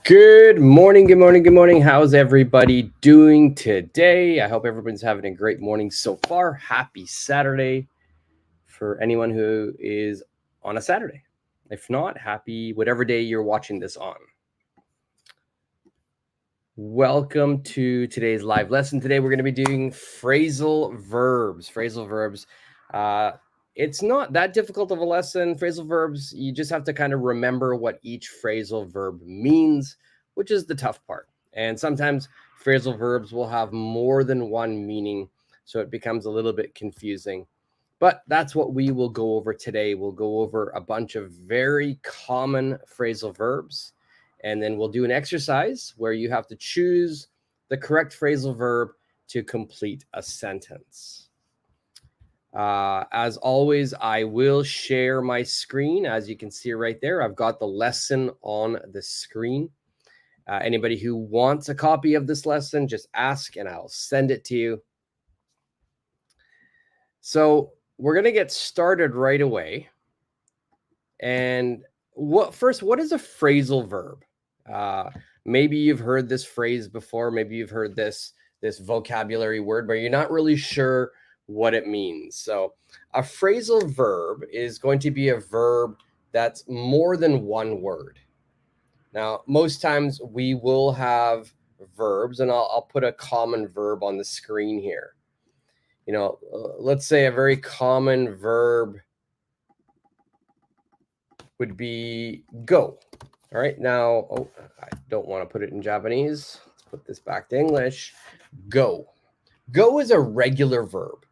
Good morning, good morning, good morning. How's everybody doing today? I hope everyone's having a great morning so far. Happy Saturday for anyone who is on a Saturday. If not, happy whatever day you're watching this on. Welcome to today's live lesson. Today we're going to be doing phrasal verbs. Phrasal verbs. It's not that difficult of a lesson. Phrasal verbs, you just have to kind of remember what each phrasal verb means, which is the tough part. And sometimes phrasal verbs will have more than one meaning, so it becomes a little bit confusing. But that's what we will go over today. We'll go over a bunch of very common phrasal verbs, and then we'll do an exercise where you have to choose the correct phrasal verb to complete a sentence. As always, I will share my screen. As you can see right there, I've got the lesson on the screen. Anybody who wants a copy of this lesson, just ask and I'll send it to you. So we're going to get started right away. And what is a phrasal verb? Maybe you've heard this phrase before. Maybe you've heard this vocabulary word, but you're not really sure what it means. So a phrasal verb is going to be a verb that's more than one word. Now, most times we will have verbs, and I'll put a common verb on the screen here. You know, let's say a very common verb would be go. All right, now, I don't want to put it in Japanese. Let's put this back to English. Go. Go is a regular verb,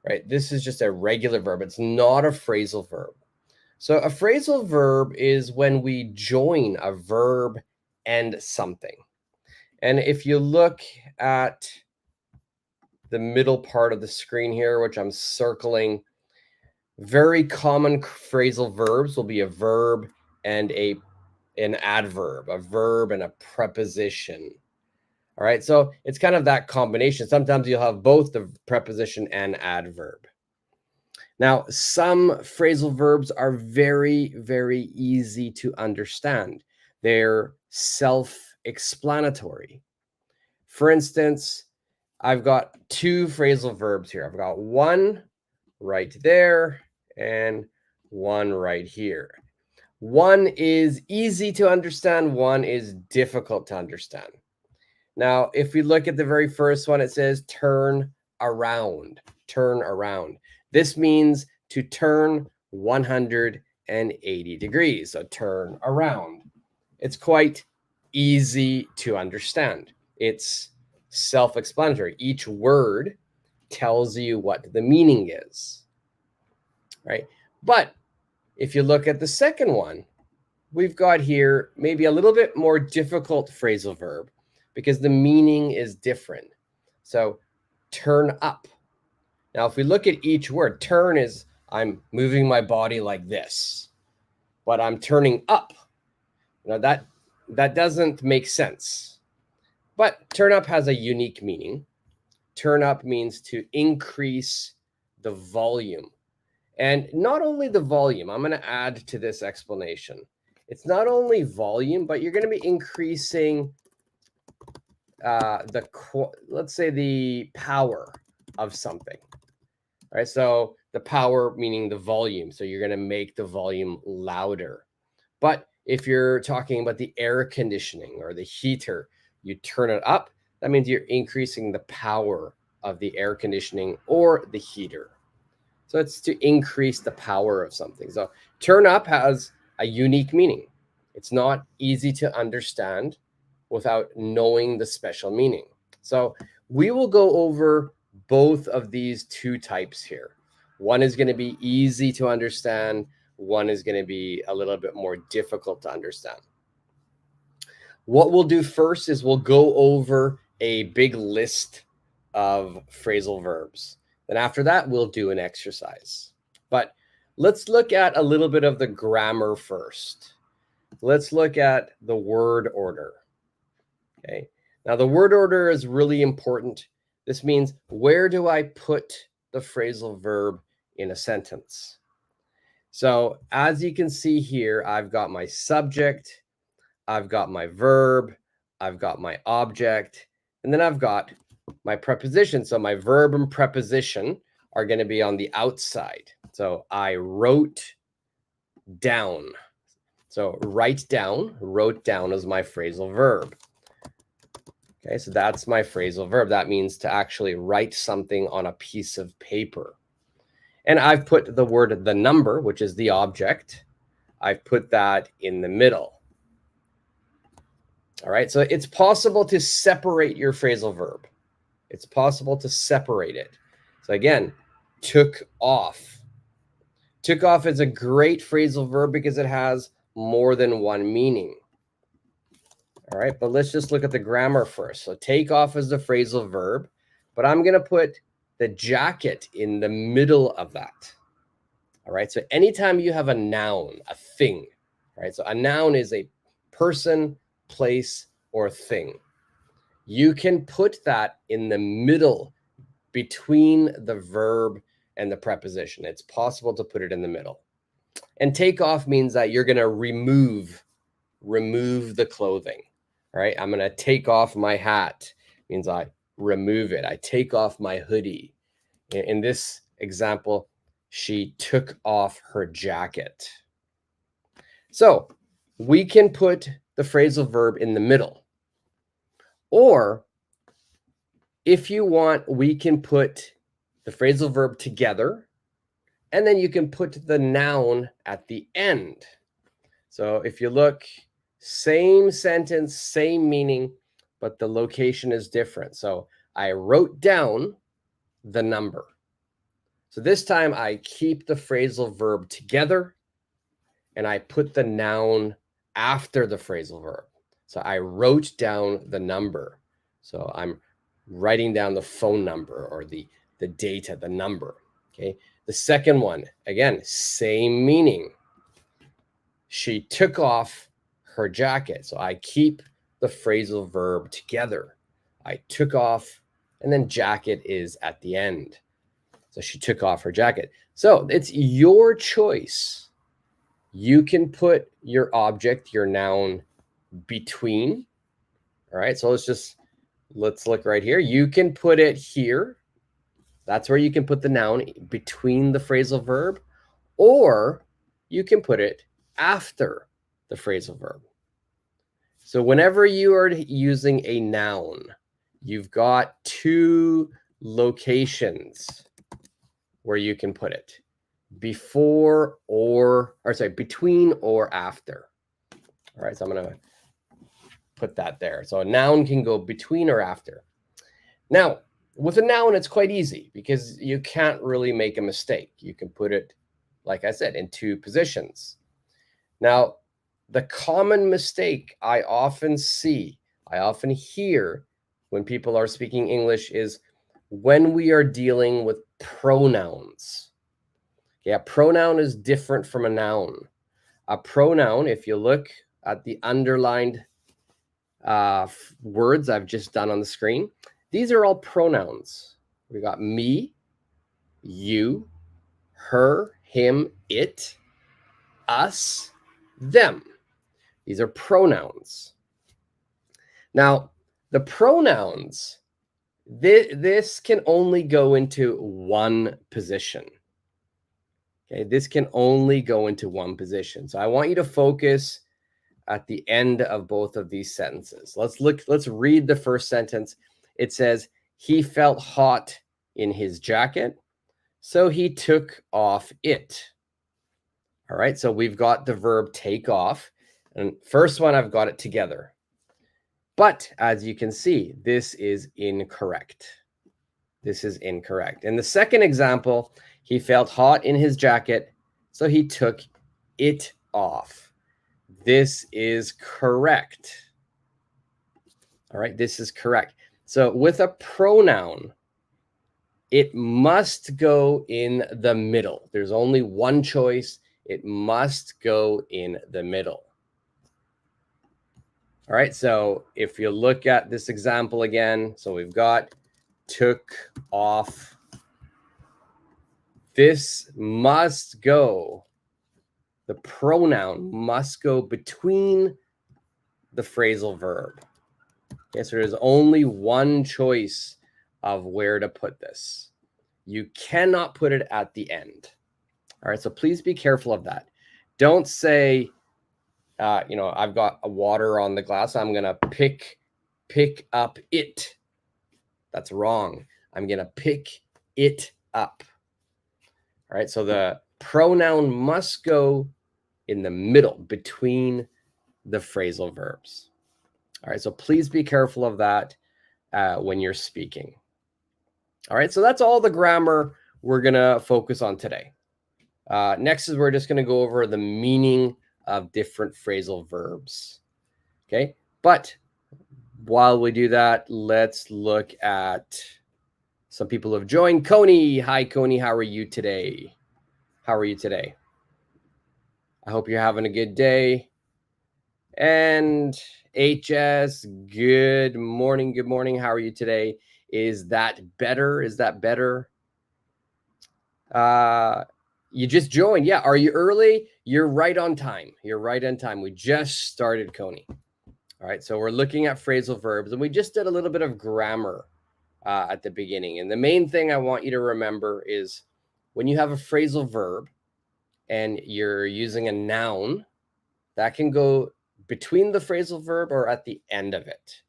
right? This is just a regular verb. It's not a phrasal verb. So a phrasal verb is when we join a verb and something. And if you look at the middle part of the screen here, which I'm circling, very common phrasal verbs will be a verb and an adverb, a verb and a preposition. All right, so it's kind of that combination. Sometimes you'll have both the preposition and adverb. Now, some phrasal verbs are very, very easy to understand. They're self-explanatory. For instance, I've got two phrasal verbs here. I've got one right there and one right here. One is easy to understand, one is difficult to understand. Now, if we look at the very first one, it says turn around, turn around. This means to turn 180 degrees, so turn around. It's quite easy to understand. It's self-explanatory. Each word tells you what the meaning is, right? But if you look at the second one, we've got here maybe a little bit more difficult phrasal verb because the meaning is different. So turn up. Now, if we look at each word, turn is I'm moving my body like this, but I'm turning up. Now that doesn't make sense. But turn up has a unique meaning. Turn up means to increase the volume. And not only the volume, I'm going to add to this explanation. It's not only volume, but you're going to be increasing let's say the power of something. All right, so the power meaning the volume. So you're going to make the volume louder. But if you're talking about the air conditioning or the heater, you turn it up. That means you're increasing the power of the air conditioning or the heater. So it's to increase the power of something. So turn up has a unique meaning. It's not easy to understand without knowing the special meaning. So we will go over both of these two types here. One is going to be easy to understand. One is going to be a little bit more difficult to understand. What we'll do first is we'll go over a big list of phrasal verbs. Then after that, we'll do an exercise. But let's look at a little bit of the grammar first. Let's look at the word order. Okay. Now, the word order is really important. This means where do I put the phrasal verb in a sentence? So as you can see here, I've got my subject, I've got my verb, I've got my object, and then I've got my preposition. So my verb and preposition are going to be on the outside. So I wrote down. So write down, wrote down is my phrasal verb. Okay, so that's my phrasal verb. That means to actually write something on a piece of paper. And I've put the word the number, which is the object, I've put that in the middle. All right, so it's possible to separate your phrasal verb. It's possible to separate it. So again, took off. Took off is a great phrasal verb because it has more than one meaning. All right, but let's just look at the grammar first. So take off is the phrasal verb, but I'm going to put the jacket in the middle of that. All right, so anytime you have a noun, a thing, right? So a noun is a person, place, or thing. You can put that in the middle between the verb and the preposition. It's possible to put it in the middle. And take off means that you're going to remove the clothing, right? I'm going to take off my hat, means I remove it. I take off my hoodie. In this example, she took off her jacket. So we can put the phrasal verb in the middle. Or if you want, we can put the phrasal verb together, and then you can put the noun at the end. So if you look, same sentence, same meaning, but the location is different. So I wrote down the number. So this time I keep the phrasal verb together, and I put the noun after the phrasal verb. So I wrote down the number. So I'm writing down the phone number or the data, the number. Okay. The second one, again, same meaning. She took off her jacket. So I keep the phrasal verb together. I took off, and then jacket is at the end. So she took off her jacket. So it's your choice. You can put your object, your noun, between. All right, so let's look right here. You can put it here. That's where you can put the noun between the phrasal verb, or you can put it after the phrasal verb. So whenever you are using a noun, you've got two locations where you can put it: before between or after. All right, so I'm going to put that there. So a noun can go between or after. Now, with a noun, it's quite easy because you can't really make a mistake. You can put it, like I said, in two positions. Now, the common mistake I often hear when people are speaking English is when we are dealing with pronouns. Yeah, pronoun is different from a noun. A pronoun, if you look at the underlined words I've just done on the screen, these are all pronouns. We got me, you, her, him, it, us, them. These are pronouns. Now, the pronouns, this can only go into one position. Okay, this can only go into one position. So I want you to focus at the end of both of these sentences. Let's read the first sentence. It says, he felt hot in his jacket, so he took off it. All right, so we've got the verb take off. And first one, I've got it together. But as you can see, this is incorrect. This is incorrect. In the second example, he felt hot in his jacket, so he took it off. This is correct. All right, this is correct. So with a pronoun, it must go in the middle. There's only one choice. It must go in the middle. All right, so if you look at this example again, so we've got took off. This must go, the pronoun must go between the phrasal verb. Okay, so there's only one choice of where to put this. You cannot put it at the end. All right, so please be careful of that. Don't say, I've got a water on the glass. I'm going to pick up it. That's wrong. I'm going to pick it up. All right, so the pronoun must go in the middle between the phrasal verbs. All right, so please be careful of that when you're speaking. All right, so that's all the grammar we're going to focus on today. Next is we're just going to go over the meaning of different phrasal verbs. Okay, but while we do that, let's look at some people who have joined. Coney, hi Coney, how are you today? How are you today? I hope you're having a good day. And HS, good morning. Good morning. How are you today? Is that better? Is that better? You just joined. Yeah. Are you early? You're right on time. You're right on time. We just started, Coney. All right. So we're looking at phrasal verbs, and we just did a little bit of grammar at the beginning. And the main thing I want you to remember is when you have a phrasal verb and you're using a noun, that can go between the phrasal verb or at the end of it.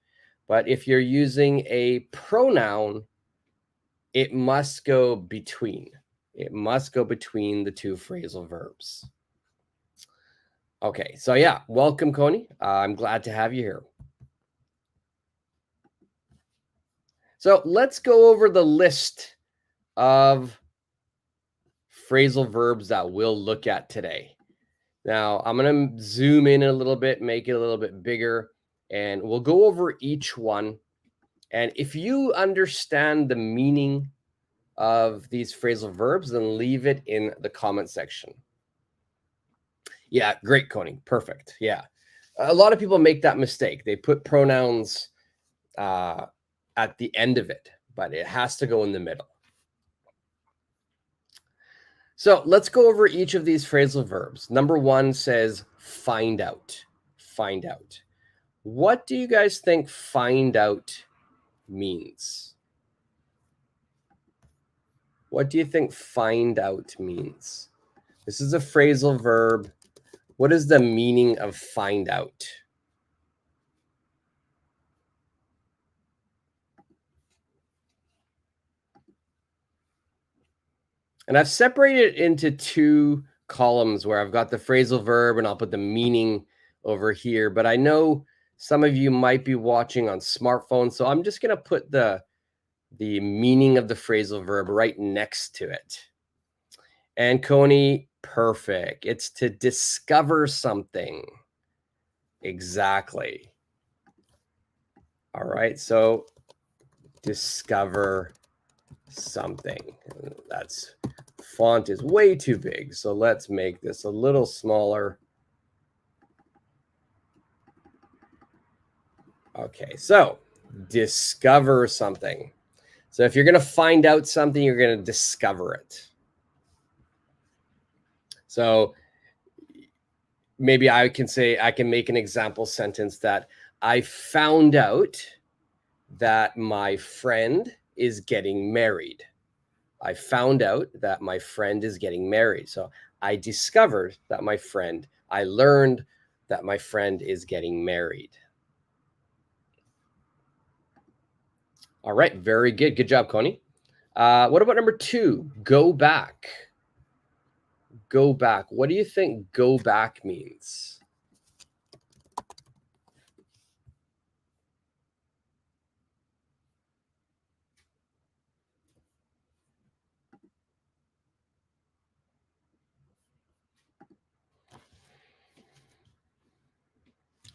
But if you're using a pronoun, it must go between. It must go between the two phrasal verbs. Okay, so yeah, welcome, Coney. I'm glad to have you here. So let's go over the list of phrasal verbs that we'll look at today. Now, I'm going to zoom in a little bit, make it a little bit bigger, and we'll go over each one. And if you understand the meaning of these phrasal verbs, then leave it in the comment section. Yeah, great, Coney. Perfect. Yeah. A lot of people make that mistake. They put pronouns at the end of it, but it has to go in the middle. So let's go over each of these phrasal verbs. Number one says find out. Find out. What do you guys think find out means? What do you think find out means? This is a phrasal verb. What is the meaning of find out? And I've separated it into two columns where I've got the phrasal verb and I'll put the meaning over here. But I know some of you might be watching on smartphones, so I'm just going to put the meaning of the phrasal verb right next to it. And Coney, perfect. It's to discover something. Exactly. All right, so discover something. That's font is way too big, so let's make this a little smaller. Okay, so discover something. So if you're going to find out something, you're going to discover it. So maybe I can make an example sentence that I found out that my friend is getting married. I found out that my friend is getting married. So I discovered that I learned that my friend is getting married. All right, very good. Good job, Coney. What about number two? Go back. Go back. What do you think go back means?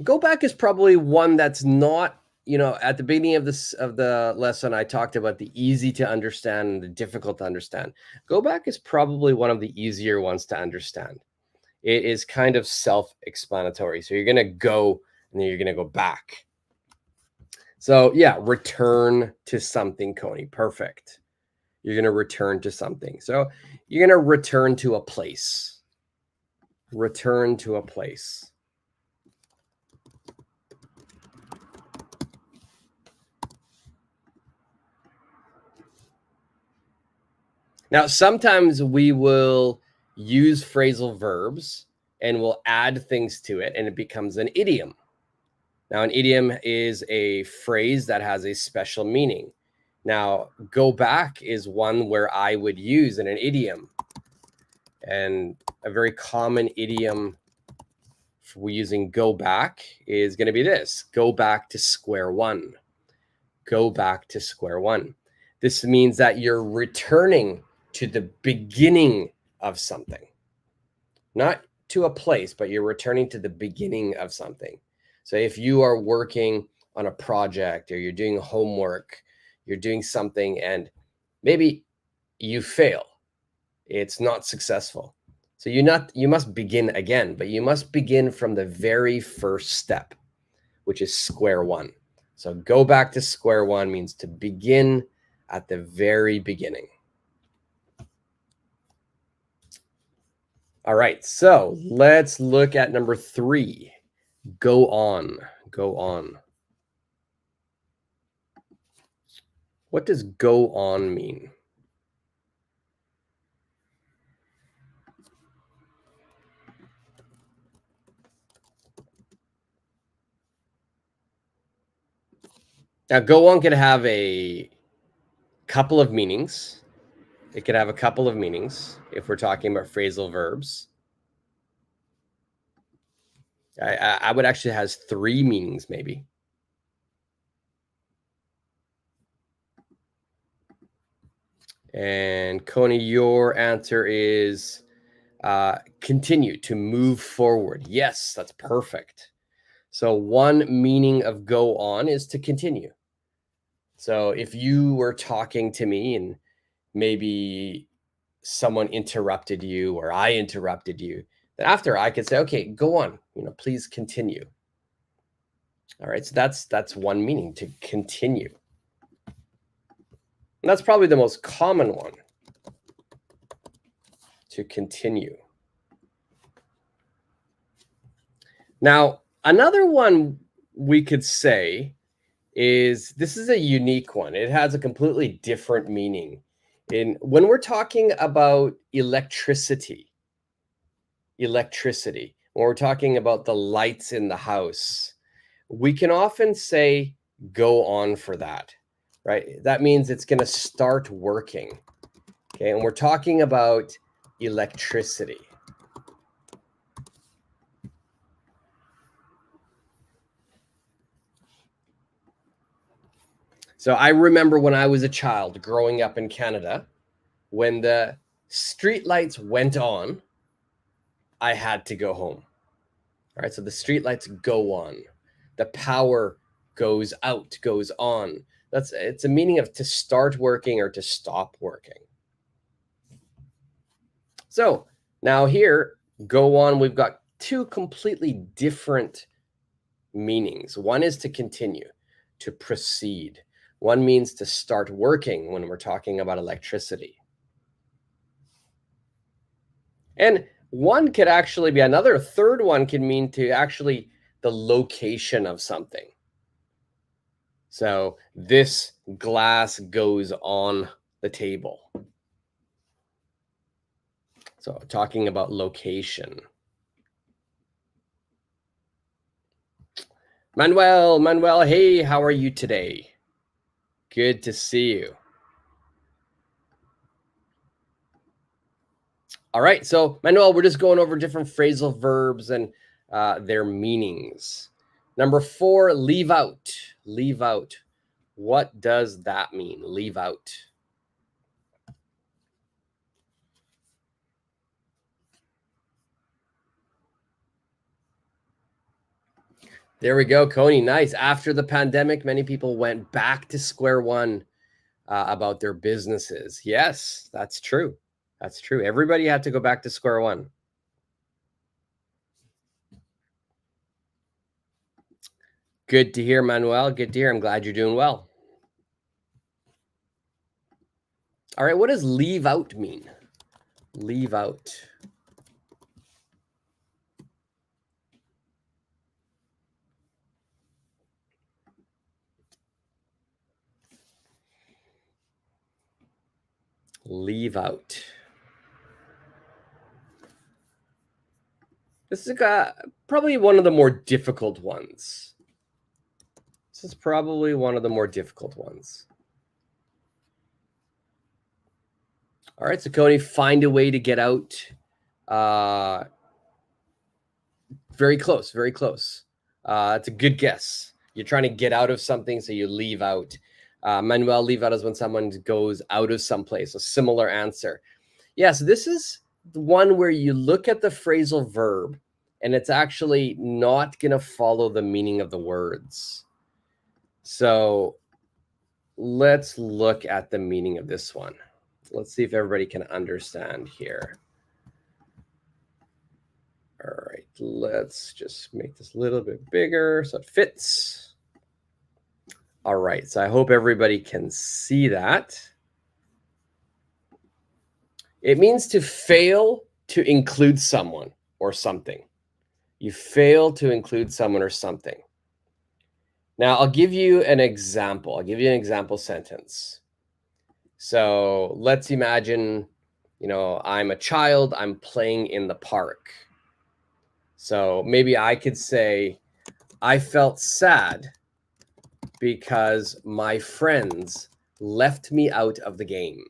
Go back is probably one that's not, at the beginning of the lesson, I talked about the easy to understand and the difficult to understand. Go back is probably one of the easier ones to understand. It is kind of self-explanatory. So you're going to go and then you're going to go back. So yeah, return to something, Coney. Perfect. You're going to return to something. So you're going to return to a place. Return to a place. Now, sometimes we will use phrasal verbs and we'll add things to it and it becomes an idiom. Now, an idiom is a phrase that has a special meaning. Now, go back is one where I would use in an idiom. And a very common idiom for using go back is going to be this: go back to square one. Go back to square one. This means that you're returning to the beginning of something, not to a place, but you're returning to the beginning of something. So if you are working on a project or you're doing homework, you're doing something and maybe you fail, it's not successful. So you must begin again, but you must begin from the very first step, which is square one. So go back to square one means to begin at the very beginning. All right, so let's look at number 3. Go on, go on. What does go on mean? Now, go on could have a couple of meanings. It could have a couple of meanings if we're talking about phrasal verbs. I would actually has 3 meanings maybe. And Coney, your answer is continue, to move forward. Yes, that's perfect. So one meaning of go on is to continue. So if you were talking to me and maybe someone interrupted you or I interrupted you, then after I could say, okay, go on, please continue. All right, so that's one meaning, to continue. And that's probably the most common one, to continue. Now, another one we could say is, this is a unique one. It has a completely different meaning. When we're talking about electricity, when we're talking about the lights in the house, we can often say go on for that, right? That means it's going to start working. Okay, and we're talking about electricity. So I remember when I was a child growing up in Canada, when the street lights went on, I had to go home. All right, so the street lights go on. The power goes out, goes on. It's a meaning of to start working or to stop working. So now here, go on, we've got 2 completely different meanings. One is to continue, to proceed. One means to start working when we're talking about electricity. And one could actually be, another third one can mean to actually the location of something. So this glass goes on the table. So talking about location. Manuel, hey, how are you today? Good to see you. All right, so Manuel, we're just going over different phrasal verbs and their meanings. Number 4, leave out. Leave out. What does that mean? Leave out. There we go, Coney. Nice. After the pandemic, many people went back to square one about their businesses. Yes, that's true. That's true. Everybody had to go back to square one. Good to hear, Manuel. Good to hear. I'm glad you're doing well. All right, what does leave out mean? Leave out. Leave out. This is probably one of the more difficult ones. This is probably one of the more difficult ones. All right, so Coney, find a way to get out. Very close, very close. That's a good guess. You're trying to get out of something, so you leave out. Manuel, leave out is when someone goes out of someplace. A similar answer. Yeah, so this is the one where you look at the phrasal verb, and it's actually not going to follow the meaning of the words. So let's look at the meaning of this one. Let's see if everybody can understand here. All right, let's just make this a little bit bigger so it fits. All right, so I hope everybody can see that. It means to fail to include someone or something. You fail to include someone or something. Now, I'll give you an example. I'll give you an example sentence. So let's imagine, I'm a child, I'm playing in the park. So maybe I could say, I felt sad because my friends left me out of the game.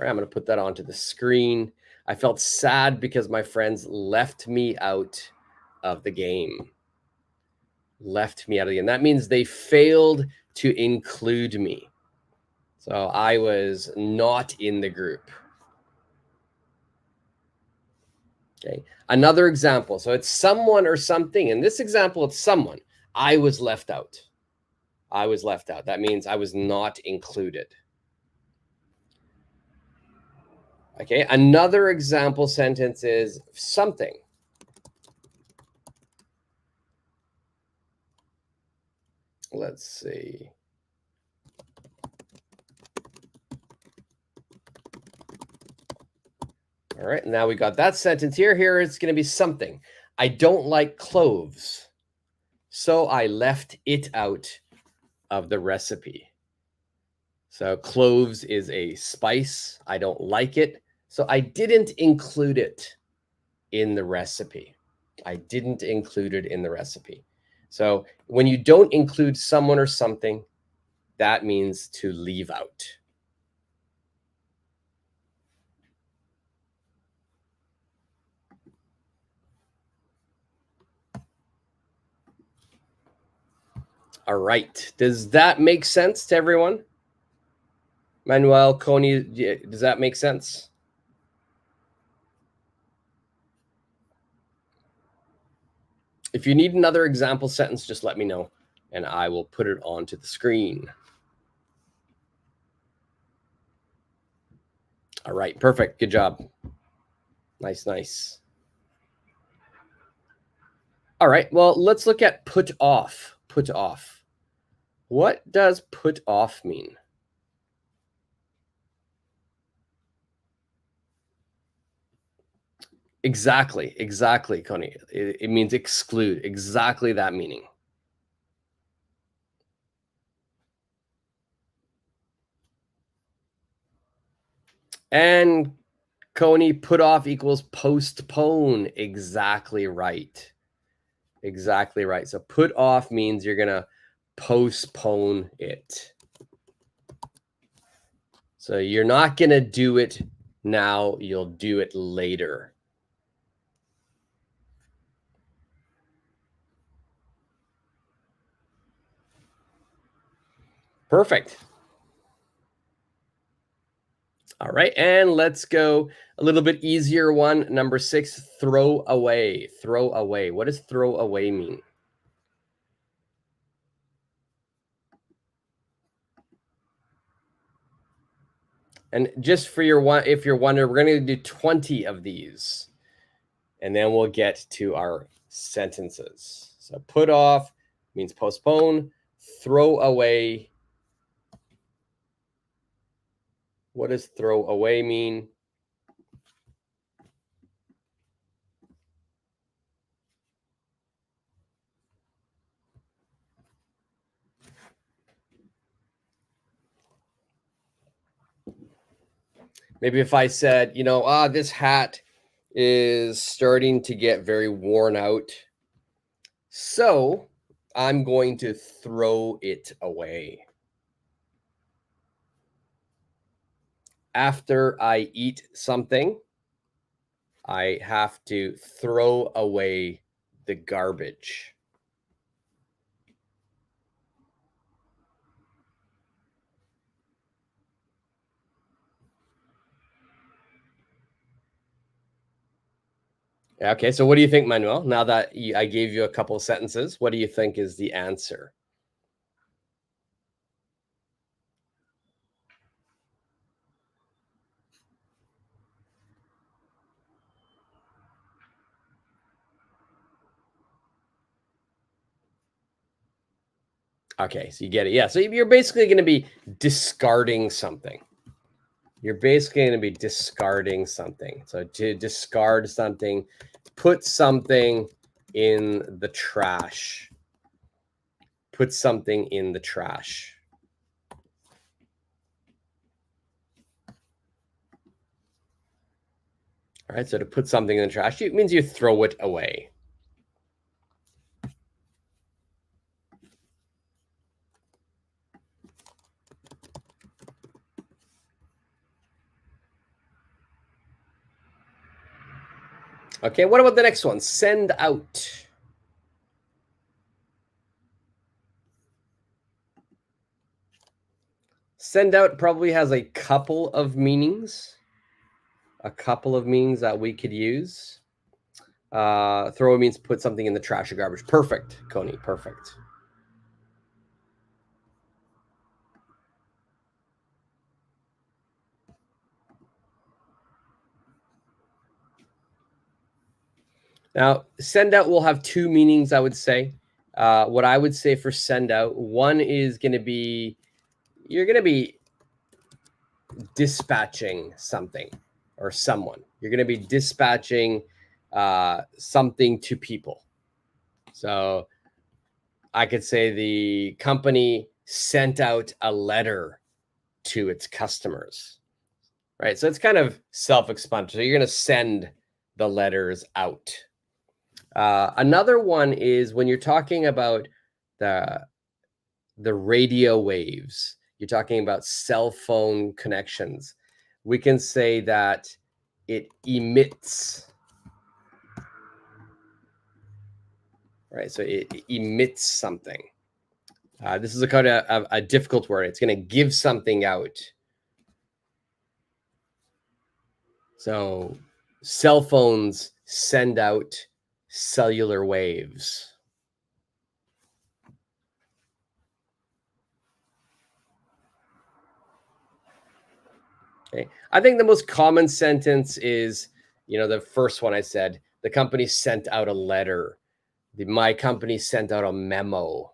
All right, I'm going to put that onto the screen. I felt sad because my friends left me out of the game. Left me out of the game. That means they failed to include me. So I was not in the group. Okay. Another example. So it's someone or something. In this example, it's someone. I was left out. I was left out. That means I was not included. Okay. Another example sentence is something. Let's see. All right, now we got that sentence here. Here it's going to be something. I don't like cloves, so I left it out of the recipe. So cloves is a spice. I don't like it, so I didn't include it in the recipe. I didn't include it in the recipe. So when you don't include someone or something, that means to leave out. All right. Does that make sense to everyone? Manuel, Coney, does that make sense? If you need another example sentence, just let me know, and I will put it onto the screen. All right, perfect. Good job. Nice, nice. All right, well, let's look at put off. Put off. What does put off mean? Exactly, Coney. It means exclude. Exactly that meaning. And Coney, put off equals postpone. Exactly right. Exactly right. So put off means you're going to postpone it. So you're not going to do it now. You'll do it later. Perfect. All right, and let's go a little bit easier one. Number 6, throw away. Throw away. What does throw away mean? And just for your one, if you're wondering, we're going to do 20 of these, and then we'll get to our sentences. So put off means postpone. Throw away. What does throw away mean? Maybe if I said, this hat is starting to get very worn out, so I'm going to throw it away. After I eat something, I have to throw away the garbage. Okay, so what do you think, Manuel? Now that I gave you a couple of sentences, what do you think is the answer? Okay, so you get it. Yeah, so you're basically going to be discarding something. You're basically going to be discarding something. So to discard something, put something in the trash. Put something in the trash. All right, so to put something in the trash, it means you throw it away. Okay, what about the next one? Send out. Send out probably has a couple of meanings. A couple of meanings that we could use. Throw means put something in the trash or garbage. Perfect, Coney, perfect. Now, send out will have two meanings, I would say. What I would say for send out, one is going to be, you're going to be dispatching something or someone. You're going to be dispatching something to people. So I could say the company sent out a letter to its customers, right? So it's kind of self-explanatory. So you're going to send the letters out. Another one is when you're talking about the radio waves, you're talking about cell phone connections. We can say that it emits, right? So it emits something. This is a kind of a difficult word. It's going to give something out. So cell phones send out cellular waves. Okay. I think the most common sentence is, the first one I said, the company sent out a letter. My company sent out a memo.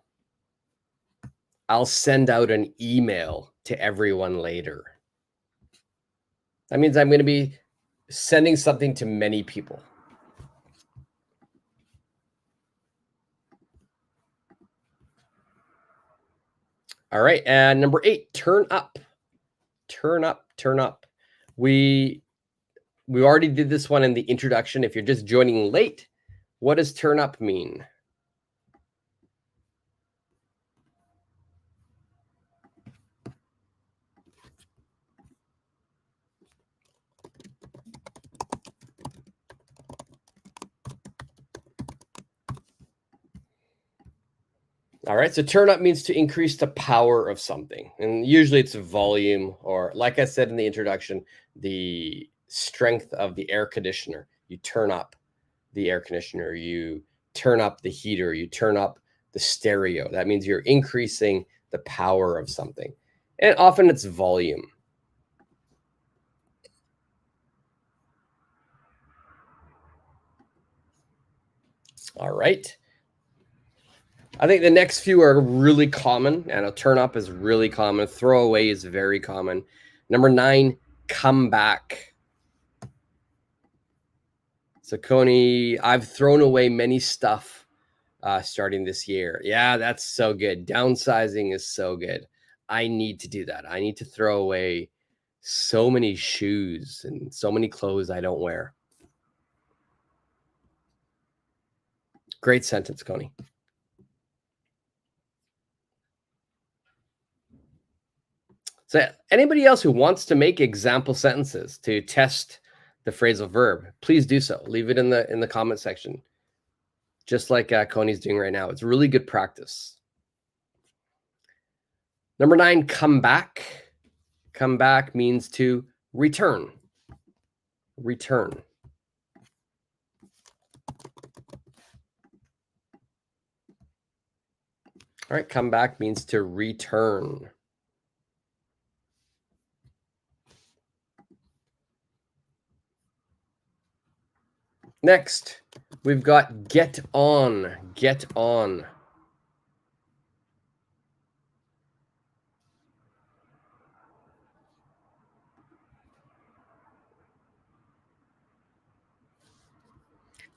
I'll send out an email to everyone later. That means I'm going to be sending something to many people. All right, and number 8, turn up. Turn up, turn up. We already did this one in the introduction. If you're just joining late, what does turn up mean? All right, so turn up means to increase the power of something. And usually it's volume, or like I said in the introduction, the strength of the air conditioner. You turn up the air conditioner, you turn up the heater, you turn up the stereo. That means you're increasing the power of something. And often it's volume. All right. I think the next few are really common, and a turn up is really common. Throw away is very common. Number 9, come back. So Coney, I've thrown away many stuff starting this year. Yeah, that's so good. Downsizing is so good. I need to do that. I need to throw away so many shoes and so many clothes I don't wear. Great sentence, Connie. So anybody else who wants to make example sentences to test the phrasal verb, please do so. Leave it in the comment section, just like Connie's doing right now. It's really good practice. Number 9, come back. Come back means to return. Return. All right, come back means to return. Next, we've got get on. Get on.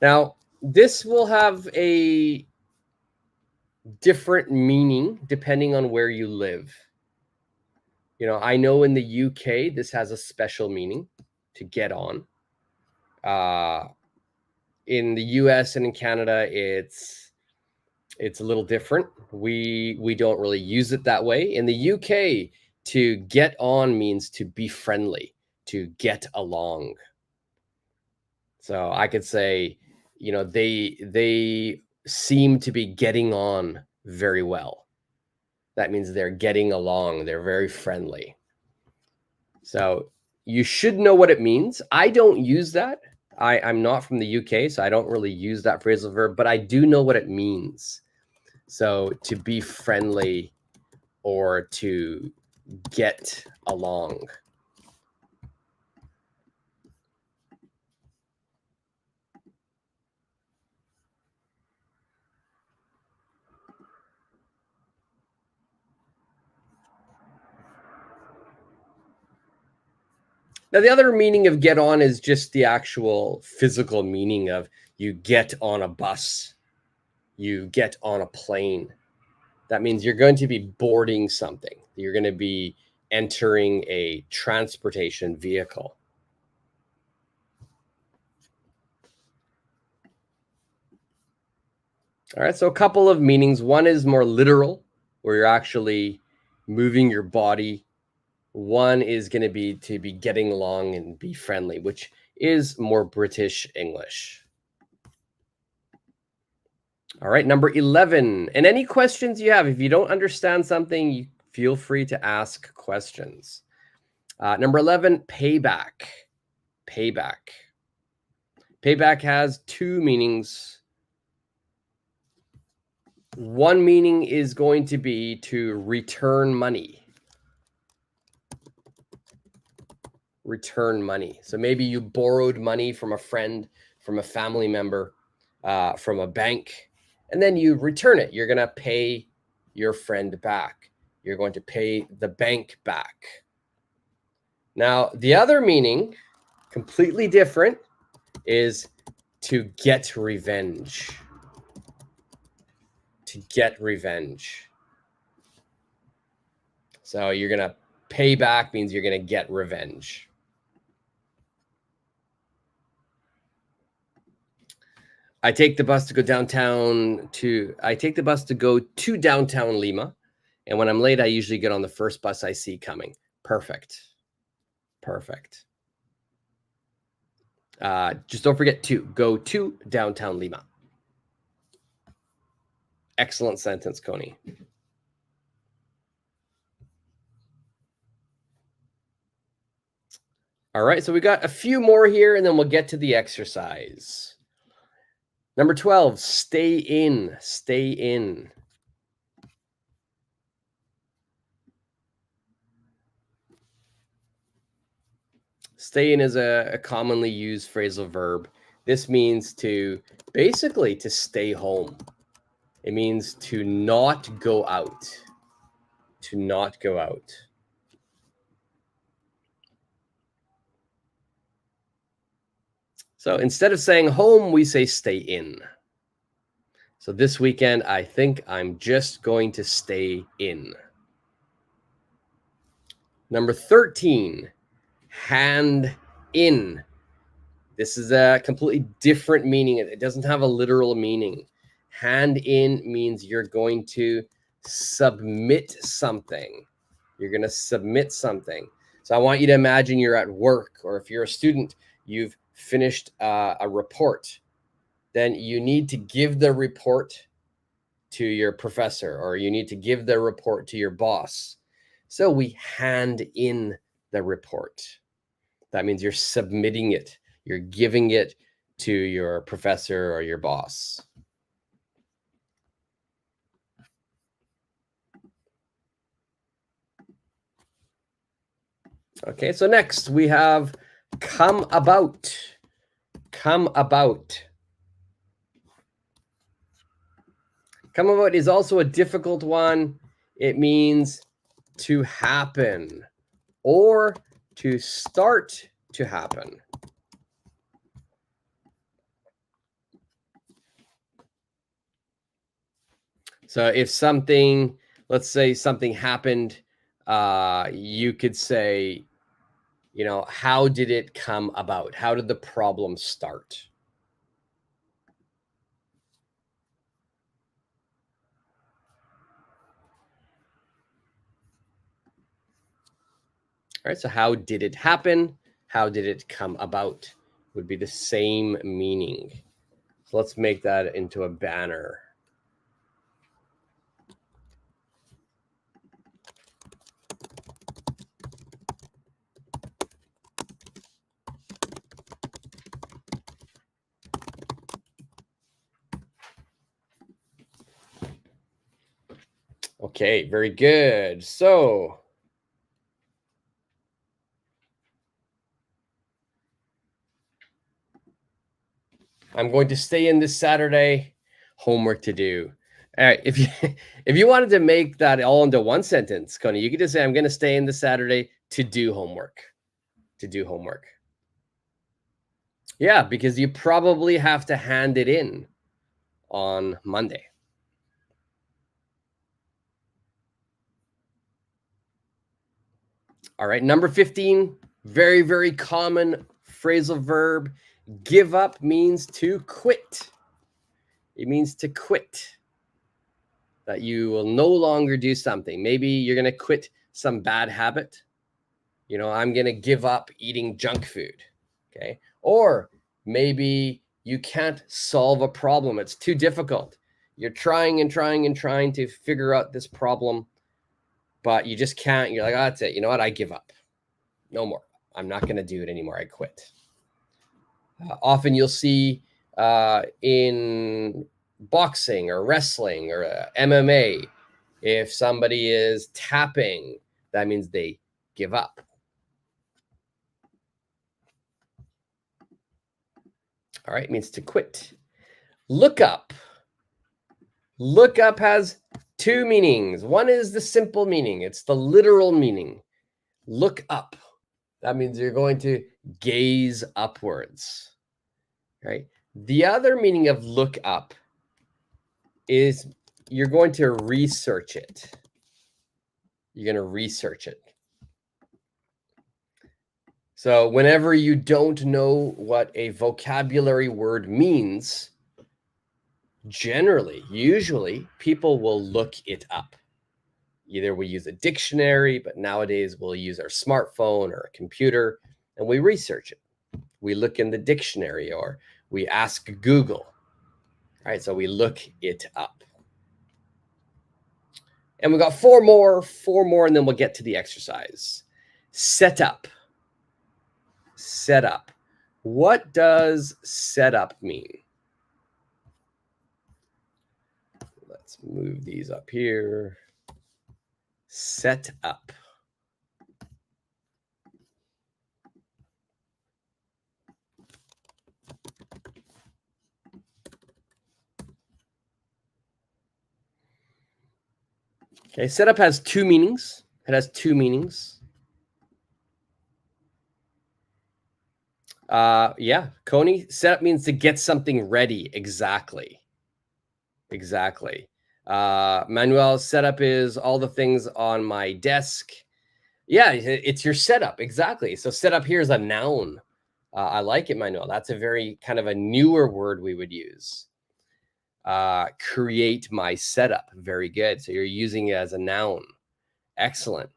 Now, this will have a different meaning depending on where you live. You know, I know in the UK, this has a special meaning, to get on. In the US and in Canada, it's a little different. We don't really use it that way. In the UK, to get on means to be friendly, to get along. So I could say, you know, they seem to be getting on very well. That means they're getting along. They're very friendly. So you should know what it means. I don't use that. I'm not from the UK, so I don't really use that phrasal verb, but I do know what it means. So to be friendly or to get along. Now, the other meaning of get on is just the actual physical meaning of you get on a bus, you get on a plane. That means you're going to be boarding something. You're going to be entering a transportation vehicle. All right, so a couple of meanings. One is more literal, where you're actually moving your body. One is going to be getting along and be friendly, which is more British English. All right, number 11. And any questions you have, if you don't understand something, you feel free to ask questions. Number 11, payback. Payback. Payback has two meanings. One meaning is going to be to return money. Return money. So maybe you borrowed money from a friend, from a family member, from a bank, and then you return it. You're going to pay your friend back. You're going to pay the bank back. Now, the other meaning, completely different, is to get revenge. To get revenge. So you're going to pay back means you're going to get revenge. I take the bus to go downtown I take the bus to go to downtown Lima. And when I'm late, I usually get on the first bus I see coming. Perfect. Perfect. Just don't forget to go to downtown Lima. Excellent sentence, Connie. All right, so we got a few more here, and then we'll get to the exercise. Number 12, stay in. Stay in. Stay in is a commonly used phrasal verb. This means basically to stay home. It means to not go out. To not go out. So instead of saying home, we say stay in. So this weekend, I think I'm just going to stay in. Number 13, hand in. This is a completely different meaning. It doesn't have a literal meaning. Hand in means you're going to submit something. You're going to submit something. So I want you to imagine you're at work, or if you're a student, you've finished a report. Then you need to give the report to your professor, or you need to give the report to your boss. So we hand in the report. That means you're submitting it. You're giving it to your professor or your boss. Okay, so next we have come about. Come about. Come about is also a difficult one. It means to happen or to start to happen. So if something, let's say something happened, you could say, you know, how did it come about? How did the problem start? All right, so how did it happen? How did it come about? Would be the same meaning. So let's make that into a banner. Okay, very good. So I'm going to stay in this Saturday. Homework to do. All right, if you wanted to make that all into one sentence, Connie, you could just say, I'm going to stay in this Saturday to do homework. To do homework. Yeah, because you probably have to hand it in on Monday. All right, number 15, very, very common phrasal verb. Give up means to quit. It means to quit. That you will no longer do something. Maybe you're going to quit some bad habit. You know, I'm going to give up eating junk food. Okay. Or maybe you can't solve a problem. It's too difficult. You're trying and trying and trying to figure out this problem, but you just can't. You're like, oh, that's it. You know what? I give up. No more. I'm not going to do it anymore. I quit. Often you'll see in boxing or wrestling or MMA, if somebody is tapping, that means they give up. All right, it means to quit. Look up. Look up has two meanings. One is the simple meaning. It's the literal meaning. Look up. That means you're going to gaze upwards, right? The other meaning of look up is you're going to research it. You're going to research it. So whenever you don't know what a vocabulary word means, generally, usually, people will look it up. Either we use a dictionary, but nowadays we'll use our smartphone or a computer, and we research it. We look in the dictionary or we ask Google. All right, so we look it up. And we got four more, and then we'll get to the exercise. Set up. Set up. What does set up mean? Let's move these up here. Set up. Okay, setup has two meanings. It has two meanings. Yeah, Coney, setup means to get something ready. Exactly. Exactly. Manuel, setup is all the things on my desk. Yeah, it's your setup. Exactly. So setup here is a noun. I like it, Manuel. That's a very kind of a newer word we would use. Create my setup. Very good. So you're using it as a noun. Excellent.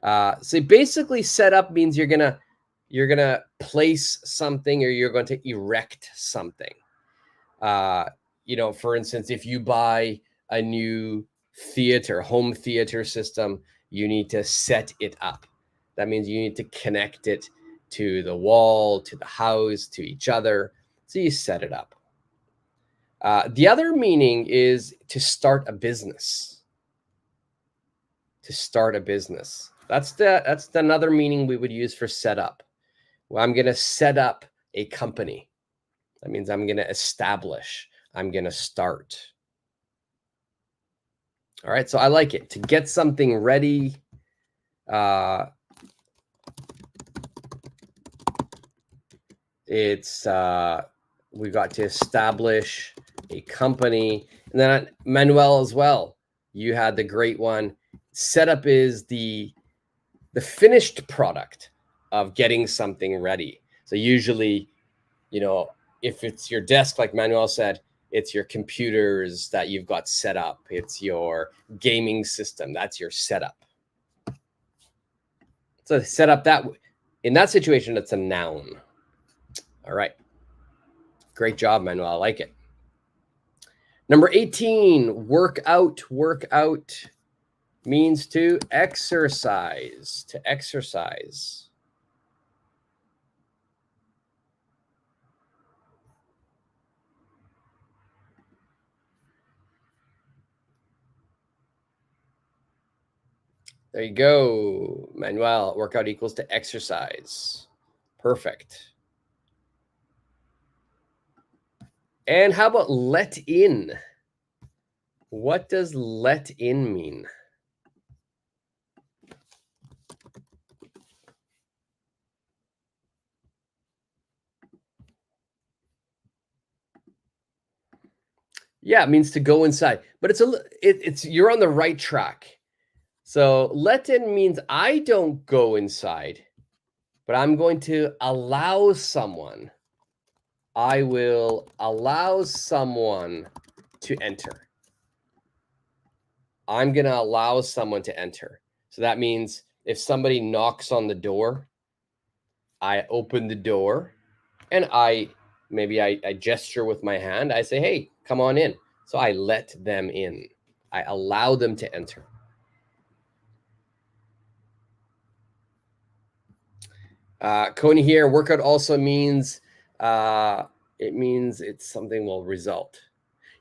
So basically setup means you're gonna place something, or you're going to erect something. For instance, if you buy a new home theater system, you need to set it up. That means you need to connect it to the wall, to the house, to each other. So you set it up. The other meaning is to start a business. To start a business. That's another meaning we would use for set up. Well, I'm going to set up a company. That means I'm going to establish. I'm going to start. All right, so I like it. To get something ready. We've got to establish a company. And then Manuel as well. You had the great one. Setup is the finished product of getting something ready. So usually, if it's your desk, like Manuel said, it's your computers that you've got set up. It's your gaming system. That's your setup. So set up that in that situation, it's a noun. All right. Great job, Manuel. I like it. Number 18, work out. Work out means to exercise. To exercise. There you go, Manuel. Workout equals to exercise. Perfect. And how about let in? What does let in mean? Yeah, it means to go inside, but it's you're on the right track. So let in means I don't go inside, but I'm going to allow someone. I will allow someone to enter. I'm going to allow someone to enter. So that means if somebody knocks on the door, I open the door and I gesture with my hand. I say, hey, come on in. So I let them in. I allow them to enter. Coney here, workout also means it's something will result.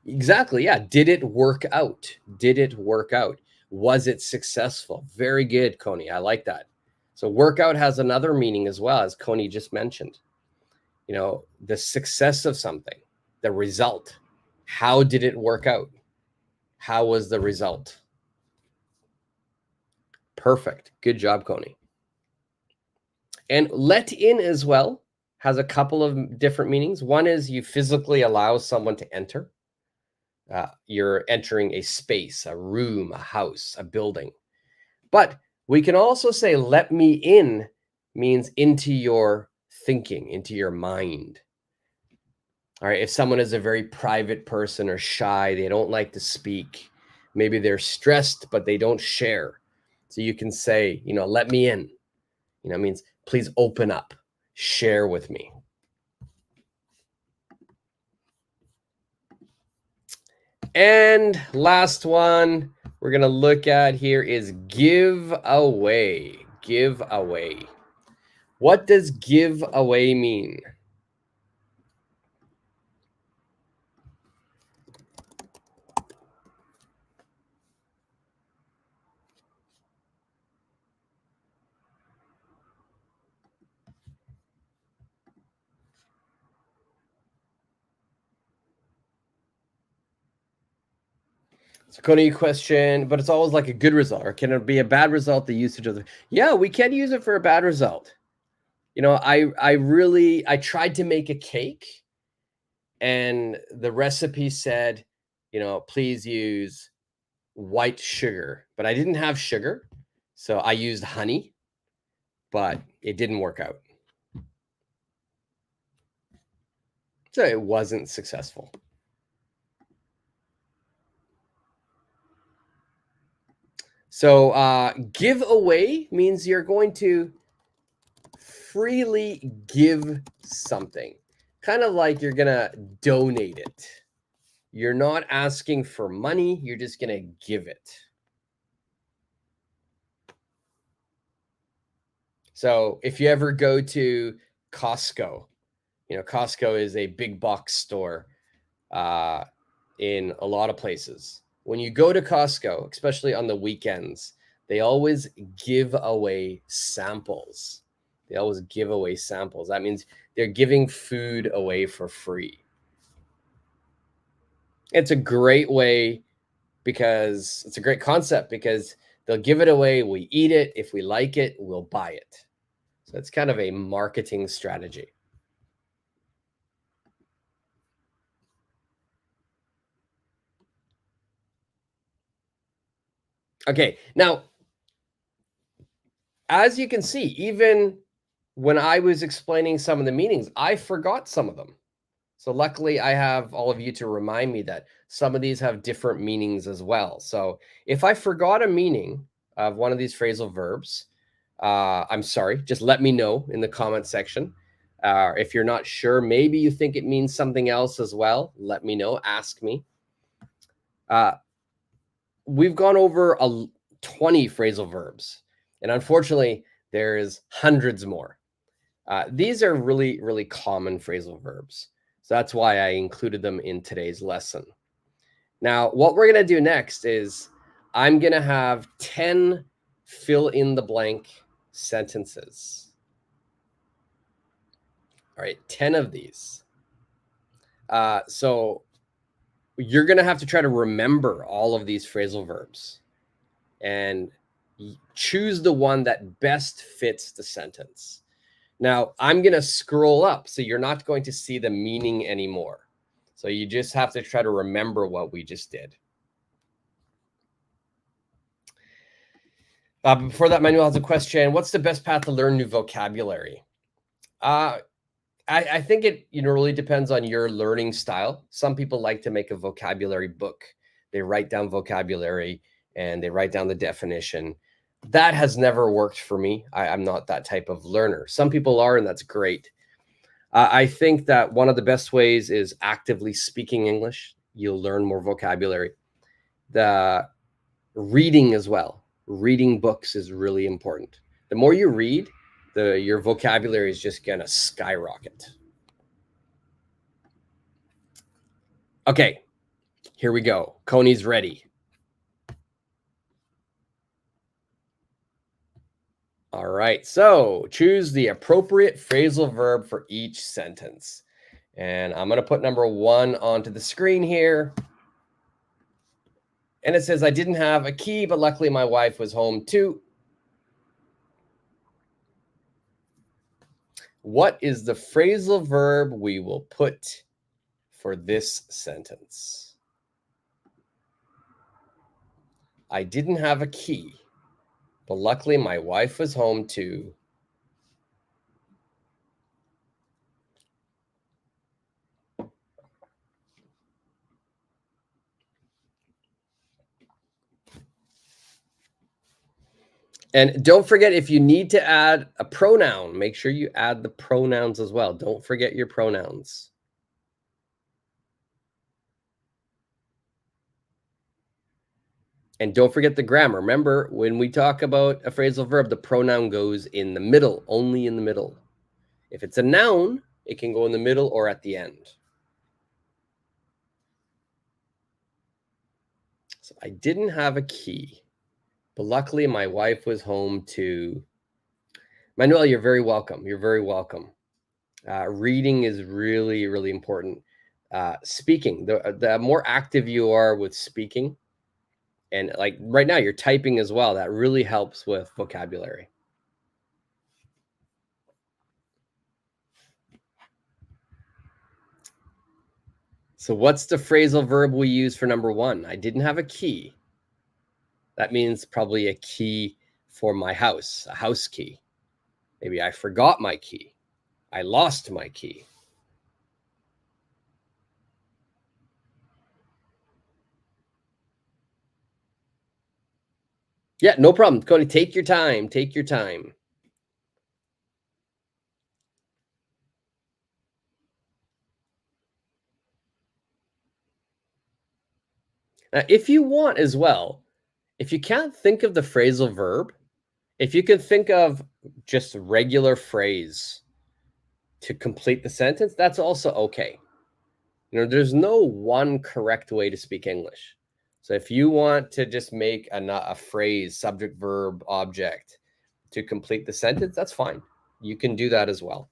Exactly. Yeah. Did it work out? Did it work out? Was it successful? Very good, Coney. I like that. So workout has another meaning as well, as Coney just mentioned. The success of something, the result. How did it work out? How was the result? Perfect. Good job, Coney. And let in as well has a couple of different meanings. One is you physically allow someone to enter. You're entering a space, a room, a house, a building. But we can also say let me in means into your thinking, into your mind. All right, if someone is a very private person or shy, they don't like to speak, maybe they're stressed, but they don't share. So you can say, let me in. It means please open up, share with me. And last one we're going to look at here is give away. Give away. What does give away mean? So, Coney, question, but it's always like a good result, or can it be a bad result? The usage of yeah, we can use it for a bad result. I tried to make a cake, and the recipe said, please use white sugar, but I didn't have sugar, So I used honey, but it didn't work out. So it wasn't successful. So give away means you're going to freely give something, kind of like you're going to donate it. You're not asking for money, you're just going to give it. So if you ever go to Costco, Costco is a big box store in a lot of places. When you go to Costco, especially on the weekends, they always give away samples. That means they're giving food away for free. It's a great way because it's a great concept because they'll give it away. We eat it. If we like it, we'll buy it. So it's kind of a marketing strategy. Okay, now, as you can see, even when I was explaining some of the meanings, I forgot some of them. So luckily, I have all of you to remind me that some of these have different meanings as well. So if I forgot a meaning of one of these phrasal verbs, I'm sorry, just let me know in the comment section. If you're not sure, maybe you think it means something else as well, let me know, ask me. We've gone over 20 phrasal verbs, and unfortunately, there's hundreds more. These are really, really common phrasal verbs. So that's why I included them in today's lesson. Now, what we're going to do next is I'm going to have 10 fill in the blank sentences. All right, 10 of these. So you're going to have to try to remember all of these phrasal verbs and choose the one that best fits the sentence. Now, I'm going to scroll up, so you're not going to see the meaning anymore. So you just have to try to remember what we just did. Before that, Manuel has a question. What's the best path to learn new vocabulary? I think it really depends on your learning style. Some people like to make a vocabulary book. They write down vocabulary and they write down the definition. That has never worked for me. I'm not that type of learner. Some people are, and that's great. I think that one of the best ways is actively speaking English. You'll learn more vocabulary. The reading as well. Reading books is really important. The more you read, your vocabulary is just going to skyrocket. Okay, here we go. Coney's ready. All right, so choose the appropriate phrasal verb for each sentence. And I'm going to put number 1 onto the screen here. And it says, I didn't have a key, but luckily my wife was home too. What is the phrasal verb we will put for this sentence? I didn't have a key, but luckily my wife was home too. And don't forget, if you need to add a pronoun, make sure you add the pronouns as well. Don't forget your pronouns. And don't forget the grammar. Remember, when we talk about a phrasal verb, the pronoun goes in the middle, only in the middle. If it's a noun, it can go in the middle or at the end. So I didn't have a key, but luckily my wife was home too. Manuel, you're very welcome. You're very welcome. Reading is really, really important. Speaking, the more active you are with speaking, and like right now you're typing as well, that really helps with vocabulary. So what's the phrasal verb we use for number 1? I didn't have a key. That means probably a key for my house, a house key. Maybe I forgot my key. I lost my key. Yeah, no problem. Cody, take your time. Take your time. Now, if you want as well, if you can't think of the phrasal verb, if you can think of just regular phrase to complete the sentence, that's also okay. There's no one correct way to speak English. So if you want to just make a phrase, subject, verb, object to complete the sentence, that's fine. You can do that as well.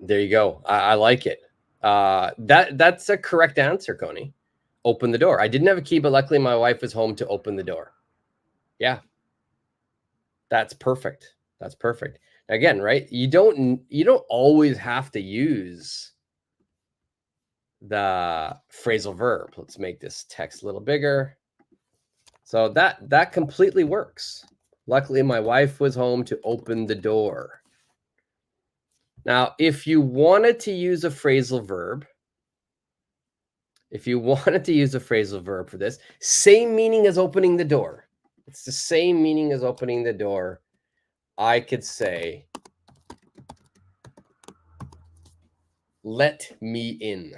There you go. I like it. That's a correct answer, Coney. Open the door. I didn't have a key, but luckily my wife was home to open the door. Yeah, that's perfect. That's perfect. Again, right? You don't always have to use the phrasal verb. Let's make this text a little bigger. So that completely works. Luckily, my wife was home to open the door. Now, if you wanted to use a phrasal verb, for this, same meaning as opening the door. It's the same meaning as opening the door. I could say, let me in.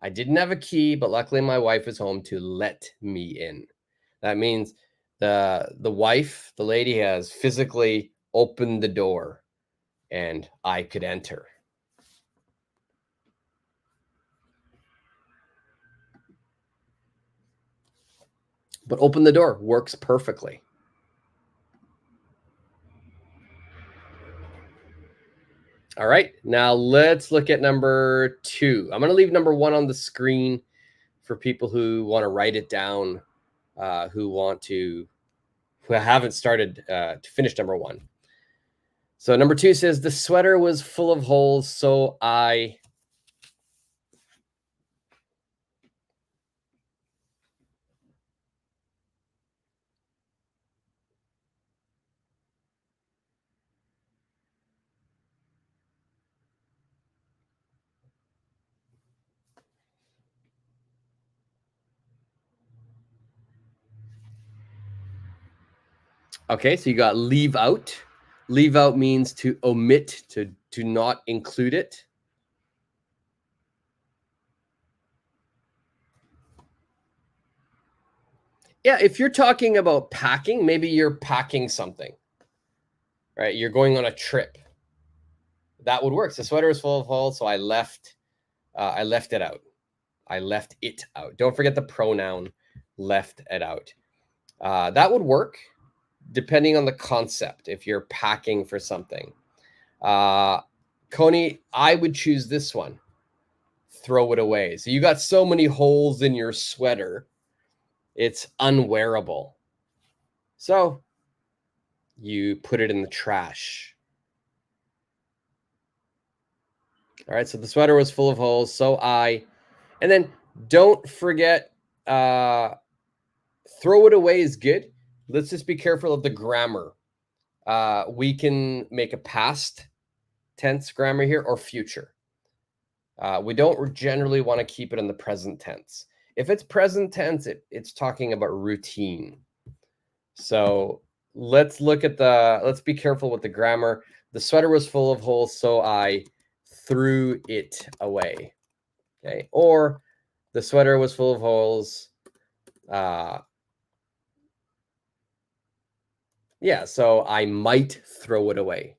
I didn't have a key, but luckily my wife was home to let me in. That means the wife, the lady, has physically opened the door and I could enter. But open the door works perfectly. All right, now let's look at number 2. I'm going to leave number 1 on the screen for people who want to write it down, who haven't started to finish number 1. So number 2 says, the sweater was full of holes, so I... Okay, so you got leave out. Leave out means to omit, to not include it. Yeah, if you're talking about packing, maybe you're packing something, right? You're going on a trip. That would work. So the sweater is full of holes, so I left it out. I left it out. Don't forget the pronoun left it out. That would work depending on the concept. If you're packing for something, Coney, I would choose this one. Throw it away. So you got so many holes in your sweater, it's unwearable. So you put it in the trash. All right, so the sweater was full of holes, so and then don't forget, throw it away is good. Let's just be careful of the grammar. We can make a past tense grammar here or future. We don't generally want to keep it in the present tense. If it's present tense, it's talking about routine. So let's be careful with the grammar. The sweater was full of holes, so I threw it away. Okay, or the sweater was full of holes. Yeah, so I might throw it away.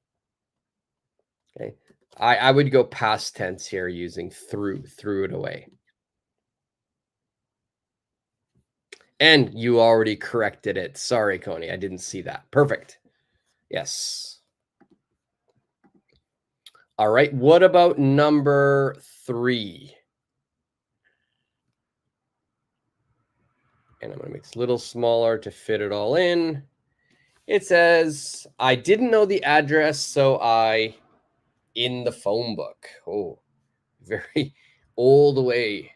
Okay, I would go past tense here using threw it away. And you already corrected it. Sorry, Coney, I didn't see that. Perfect. Yes. All right, what about number 3? And I'm going to make this a little smaller to fit it all in. It says, I didn't know the address, so I in the phone book. Oh, very old way.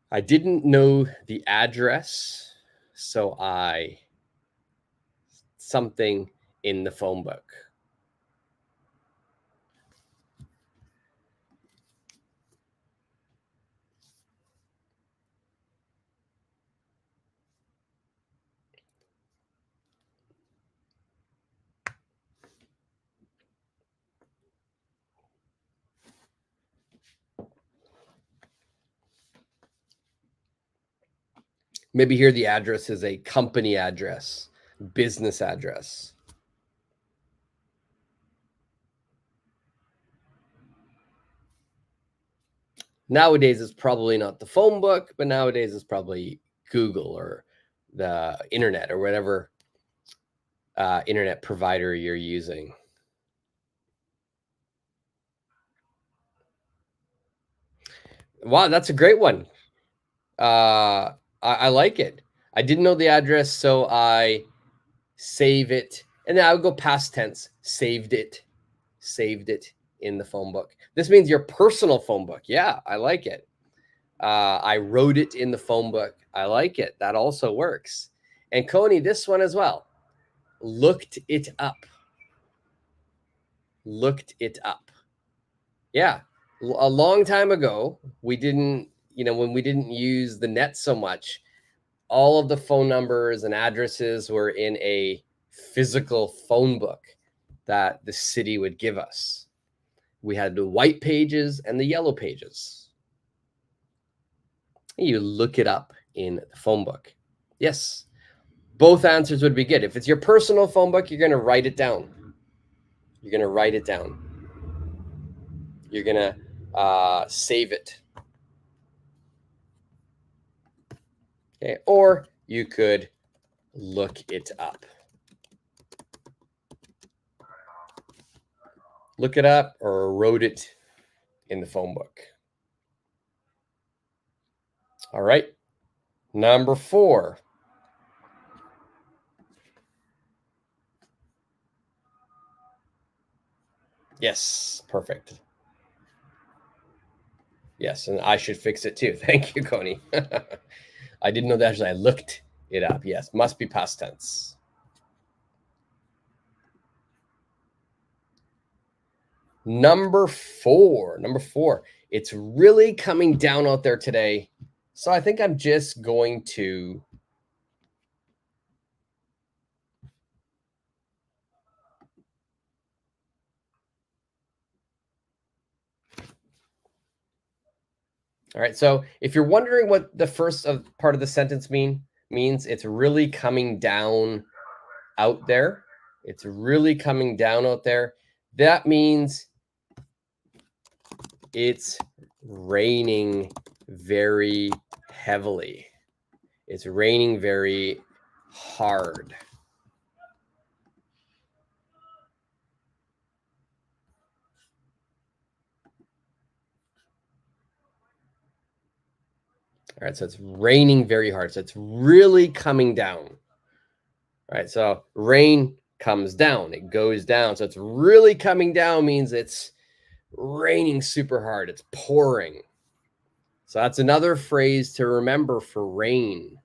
I didn't know the address, so I something in the phone book. Maybe here the address is a company address, business address. Nowadays, it's probably not the phone book, but nowadays it's probably Google or the internet or whatever internet provider you're using. Wow, that's a great one. I like it. I didn't know the address, so I save it. And then I would go past tense, saved it in the phone book. This means your personal phone book. Yeah, I like it. I wrote it in the phone book. I like it. That also works. And Coney, this one as well. Looked it up. Looked it up. Yeah. A long time ago, we didn't, when we didn't use the net so much, all of the phone numbers and addresses were in a physical phone book that the city would give us. We had the white pages and the yellow pages. You look it up in the phone book. Yes, both answers would be good. If it's your personal phone book, you're going to write it down. You're going to write it down. You're going to save it. Okay, or you could look it up. Look it up or wrote it in the phone book. All right. Number 4. Yes, perfect. Yes, and I should fix it too. Thank you, Coney. I didn't know that actually. I looked it up. Yes, must be past tense. Number 4. It's really coming down out there today. So I think I'm just going to all right. So if you're wondering what the first part of the sentence means, it's really coming down out there. It's really coming down out there. That means it's raining very heavily. It's raining very hard. All right, so it's raining very hard. So it's really coming down. All right, so rain comes down. It goes down. So it's really coming down means it's raining super hard. It's pouring. So that's another phrase to remember for rain,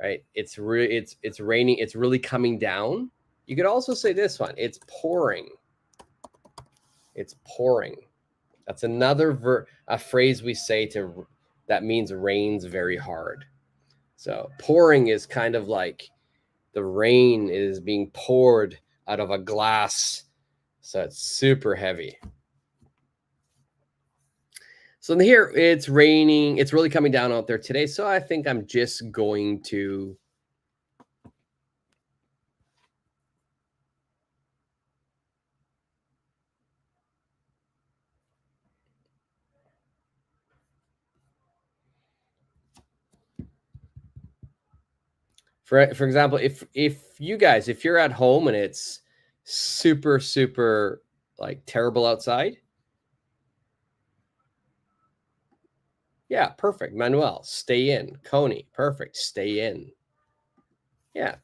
right? It's raining. It's really coming down. You could also say this one. It's pouring. It's pouring. That's another a phrase we say that means rains very hard. So pouring is kind of like the rain is being poured out of a glass. So it's super heavy. So here it's raining. It's really coming down out there today. So I think I'm just going to for example, if you're at home and it's super like terrible outside, Yeah, perfect. Manuel, stay in. Coney, perfect. Stay in. Yeah.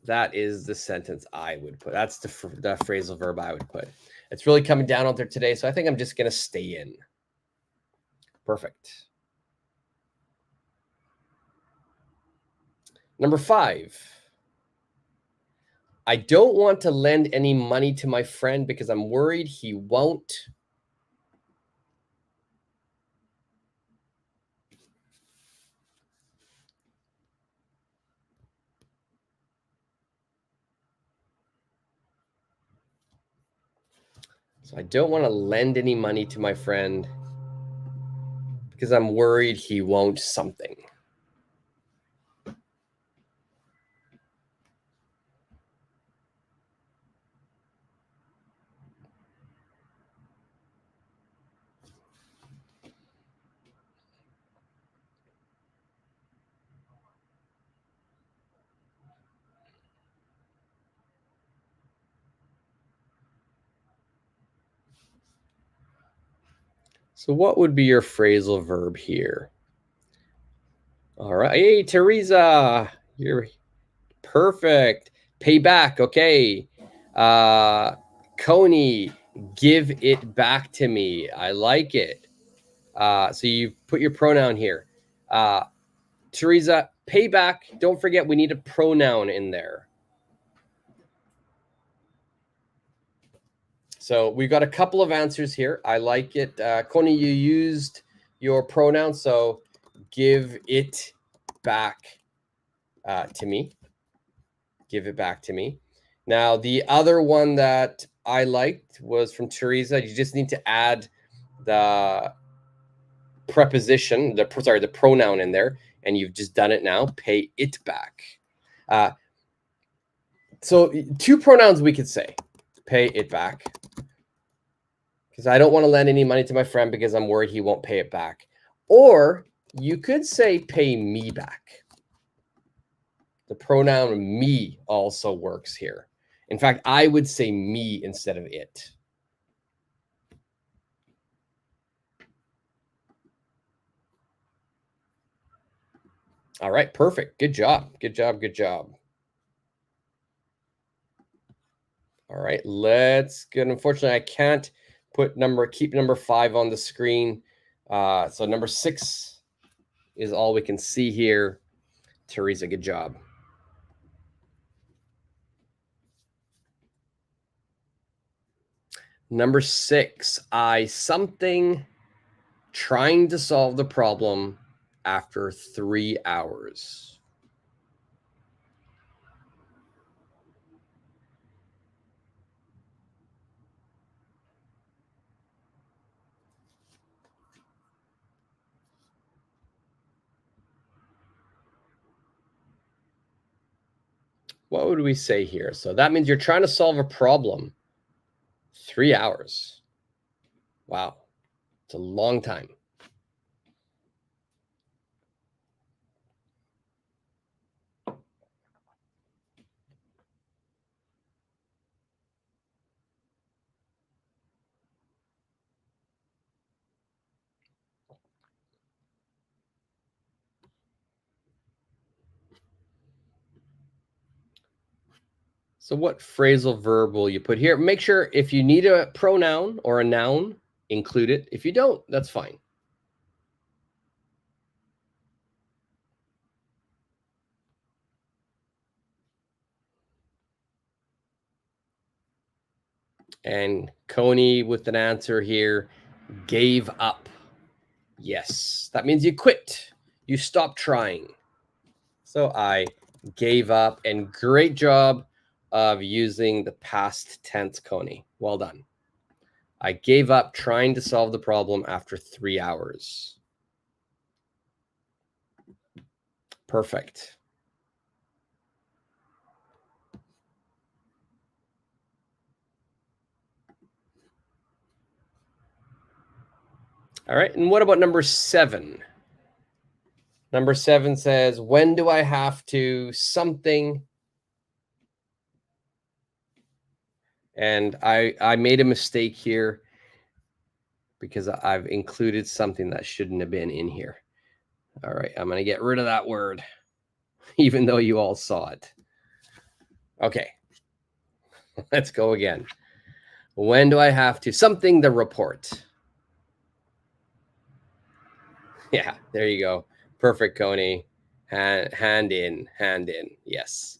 That is the sentence I would put. That's the phrasal verb I would put. It's really coming down out there today, so I think I'm just going to stay in. Perfect. Number 5. I don't want to lend any money to my friend because I'm worried he won't. So I don't want to lend any money to my friend because I'm worried he won't something. So what would be your phrasal verb here? All right. Hey, Teresa, you're perfect. Pay back. Okay. Coney, give it back to me. I like it. So you put your pronoun here. Teresa, pay back. Don't forget, we need a pronoun in there. So we've got a couple of answers here. I like it. Coney, you used your pronoun, so give it back to me. Give it back to me. Now, the other one that I liked was from Teresa. You just need to add the preposition, the pronoun in there, and you've just done it now. Pay it back. So 2 pronouns we could say. Pay it back. Because I don't want to lend any money to my friend because I'm worried he won't pay it back. Or you could say pay me back. The pronoun me also works here. In fact, I would say me instead of it. All right, perfect. Good job. Good job. Good job. All right, let's get. Unfortunately, I can't keep number 5 on the screen. So number 6 is all we can see here. Teresa, good job. Number 6, I something trying to solve the problem after 3 hours. What would we say here? So that means you're trying to solve a problem 3 hours. Wow. It's a long time. So what phrasal verb will you put here? Make sure if you need a pronoun or a noun, include it. If you don't, that's fine. And Coney with an answer here, gave up. Yes, that means you quit. You stopped trying. So I gave up, and great job of using the past tense, Coney. Well done. I gave up trying to solve the problem after 3 hours. Perfect. All right, and what about number 7? Number 7 says, when do I have to something? And I made a mistake here. because I've included something that shouldn't have been in here. All right, I'm going to get rid of that word, even though you all saw it. Okay, let's go again. When do I have to? Something the report. Yeah, there you go. Perfect, Coney. Hand in. Yes.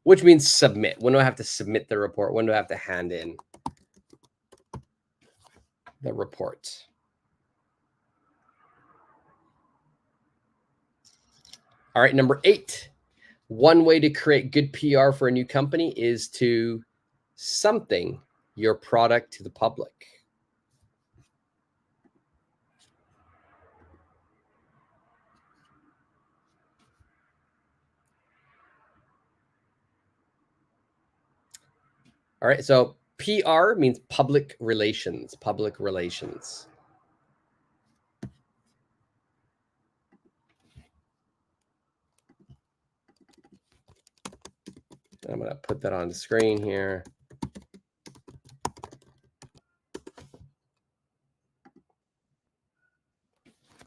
Which means submit. When do I have to submit the report? When do I have to hand in the report? All right, number 8. One way to create good PR for a new company is to something your product to the public. All right, so PR means public relations, public relations. I'm going to put that on the screen here.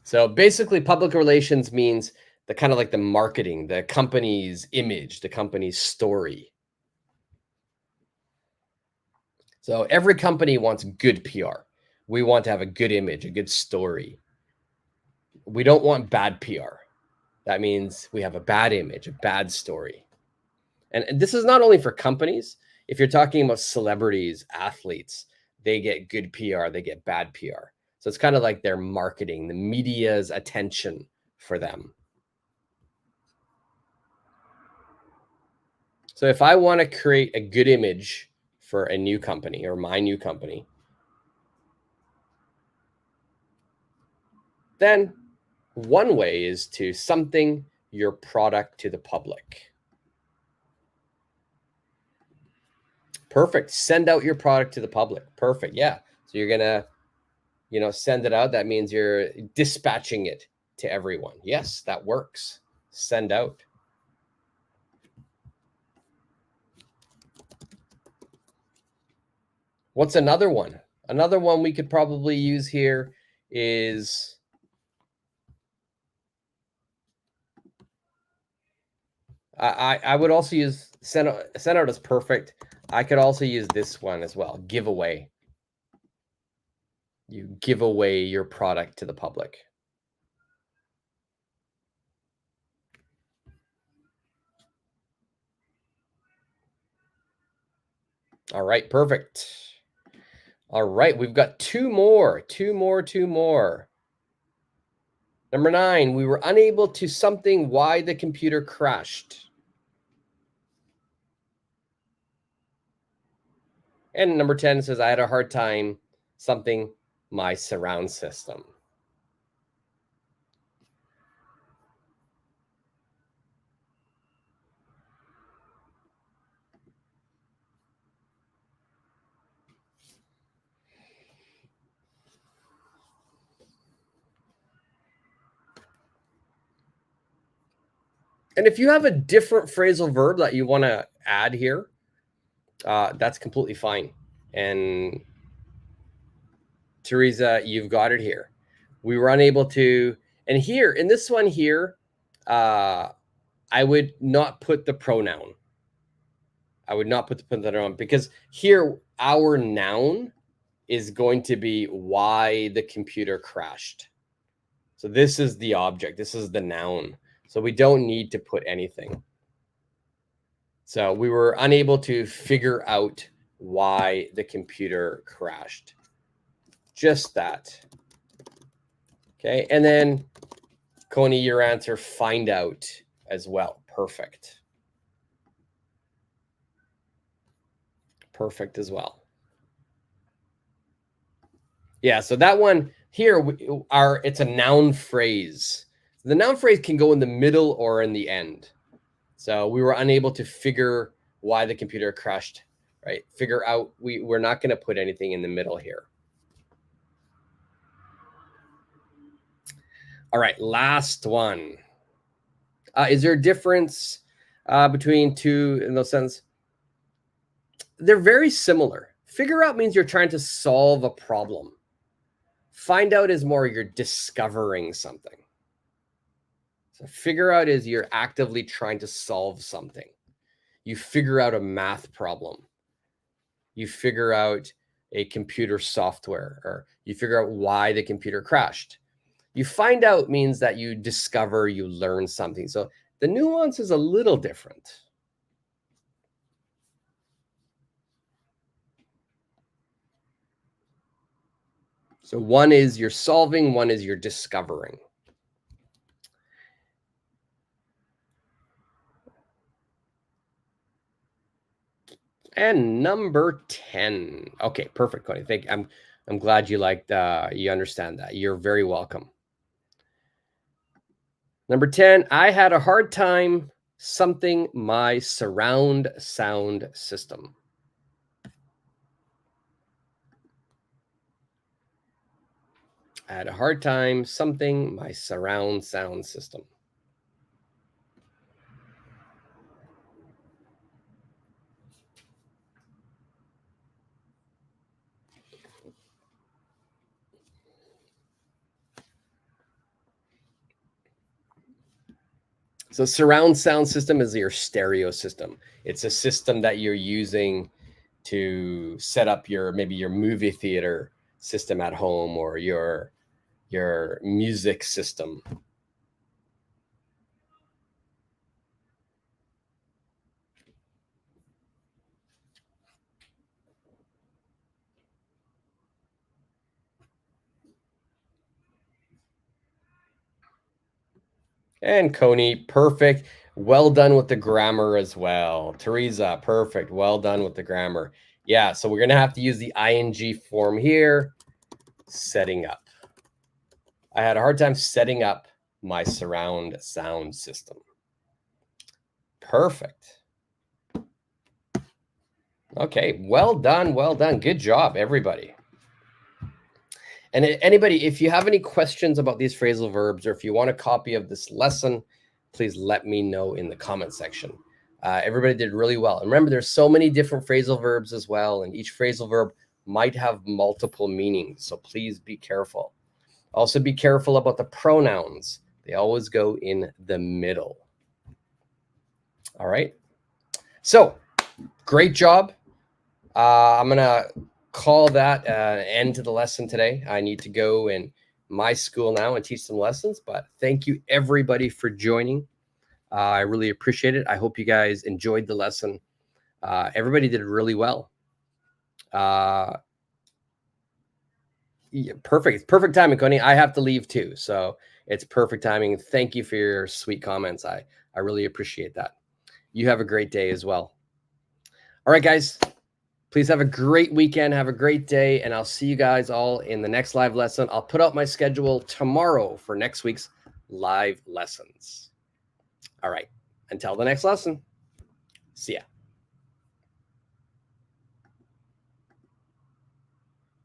So basically, public relations means the kind of like the marketing, the company's image, the company's story. So every company wants good PR. We want to have a good image, a good story. We don't want bad PR. That means we have a bad image, a bad story. And this is not only for companies. If you're talking about celebrities, athletes, they get good PR, they get bad PR. So it's kind of like their marketing, the media's attention for them. So if I want to create a good image for a new company or my new company, then one way is to something your product to the public. Perfect. Send out your product to the public. Perfect. Yeah. So you're going to, send it out. That means you're dispatching it to everyone. Yes, that works. Send out. What's another one? Another one we could probably use here is I would also use send out is perfect. I could also use this one as well. Giveaway. You give away your product to the public. All right, perfect. All right, we've got two more. Number 9, we were unable to something why the computer crashed. And number 10 says I had a hard time something my surround system. And if you have a different phrasal verb that you want to add here, that's completely fine. And Teresa, you've got it here. We were unable to, and here, in this one here, I would not put the pronoun. I would not put the pronoun because here, our noun is going to be why the computer crashed. So this is the object. This is the noun. So we don't need to put anything. So we were unable to figure out why the computer crashed. Just that. Okay. And then, Coney, your answer, find out as well. Perfect. Perfect as well. Yeah. So that one here, it's a noun phrase. The noun phrase can go in the middle or in the end. So we were unable to figure why the computer crashed, right? Figure out, we're not going to put anything in the middle here. All right, last one. Is there a difference between two in those sentences? They're very similar. Figure out means you're trying to solve a problem. Find out is more you're discovering something. So figure out is you're actively trying to solve something. You figure out a math problem. You figure out a computer software, or you figure out why the computer crashed. You find out means that you discover, you learn something. So the nuance is a little different. So one is you're solving, one is you're discovering. And number 10. Okay, perfect, Cody. Thank you. I'm glad you liked you understand that. You're very welcome. Number 10, I had a hard time something my surround sound system. I had a hard time something my surround sound system. So surround sound system is your stereo system. It's a system that you're using to set up maybe your movie theater system at home, or your music system. And Coney, perfect. Well done with the grammar as well. Teresa, perfect. Well done with the grammar. Yeah, so we're going to have to use the ing form here. Setting up. I had a hard time setting up my surround sound system. Perfect. Okay, well done, well done. Good job, everybody. And anybody, if you have any questions about these phrasal verbs, or if you want a copy of this lesson, please let me know in the comment section. Everybody did really well. And remember, there's so many different phrasal verbs as well, and each phrasal verb might have multiple meanings. So please be careful. Also be careful about the pronouns. They always go in the middle. All right. So great job. I'm going to call that an end to the lesson today. I need to go in my school now and teach some lessons, but thank you everybody for joining. I really appreciate it. I hope you guys enjoyed the lesson. Everybody did really well. Yeah, perfect. It's perfect timing, Coney. I have to leave too, so it's perfect timing. Thank you for your sweet comments. I really appreciate that. You have a great day as well. All right, guys. Please have a great weekend. Have a great day, and I'll see you guys all in the next live lesson. I'll put out my schedule tomorrow for next week's live lessons. All right. Until the next lesson. See ya.